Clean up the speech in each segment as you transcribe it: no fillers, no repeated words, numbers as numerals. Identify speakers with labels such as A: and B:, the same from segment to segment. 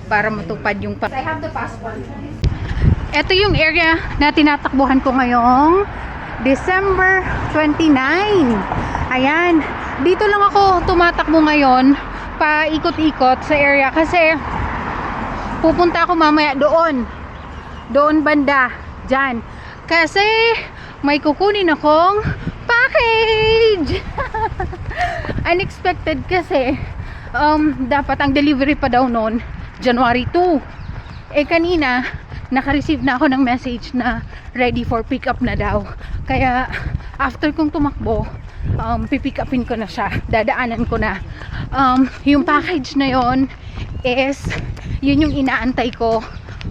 A: para matupad yung I have the passport. Ito yung area na tinatakbuhan ko ngayong December 29. Ayan, dito lang ako tumatakbo ngayon, paikot-ikot sa area kasi pupunta ako mamaya doon banda dyan kasi may kukunin akong package. Unexpected kasi dapat ang delivery pa daw noon January 2. Kanina naka-receive na ako ng message na ready for pick up na daw, kaya after kong tumakbo pipick upin ko na siya, dadaanan ko na. Yung package na yon is yun yung inaantay ko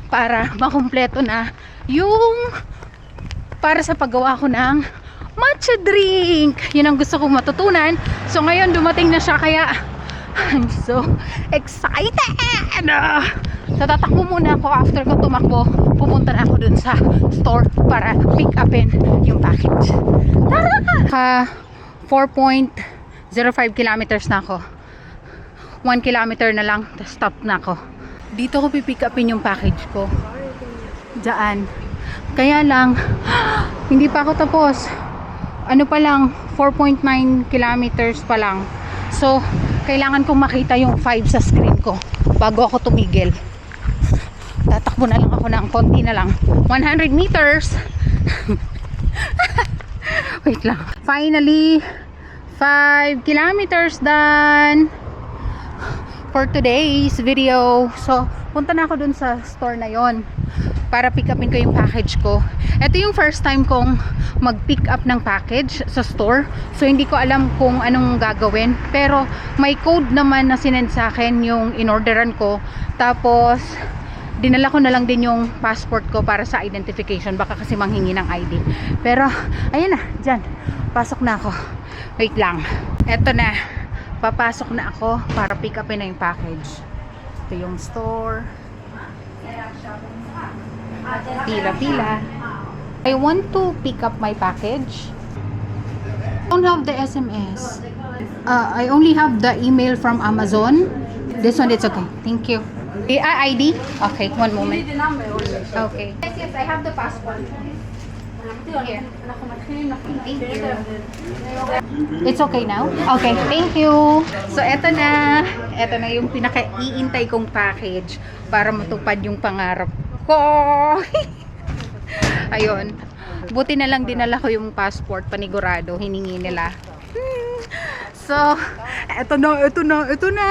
A: para makumpleto na yung para sa paggawa ko ng matcha drink. Yun ang gusto kong matutunan. So ngayon dumating na siya, kaya I'm so excited. So tatakbo muna ako. After ko tumakbo, pupunta na ako dun sa store para pick upin yung package. Tara! 4.05 kilometers na ako. 1 kilometer na lang, stop na ako. Dito ko pipick upin yung package ko. Diyan. Kaya lang, hindi pa ako tapos. Ano pa lang, 4.9 kilometers pa lang. So, kailangan kong makita yung 5 sa screen ko bago ako tumigil. Tatakbo na lang ako ng konti na lang. 100 meters. Wait lang. Finally, 5 kilometers done for today's video. So, punta na ako dun sa store na yon para pick upin ko yung package ko. Ito yung first time kong mag-pick up ng package sa store. So, hindi ko alam kung anong gagawin. Pero, may code naman na sinend sa akin yung inorderan ko. Tapos, dinala ko na lang din yung passport ko para sa identification. Baka kasi manghingi ng ID. Pero, ayan na. Dyan. Pasok na ako. Wait lang. Eto na. Papasok na ako para pick upin na yung package. Ito yung store. Pila-pila. I want to pick up my package. I don't have the SMS. I only have the email from Amazon. This one, it's okay. Thank you. ID? Okay, one moment. Okay. Yes, I have the passport. Here. Thank you. It's okay now? Okay, thank you. So, eto na. Eto na yung pinaka-iintay kong package para matupad yung pangarap ko. Ayun. Buti na lang dinala ko yung passport, panigurado, hiningi nila. So, eto na.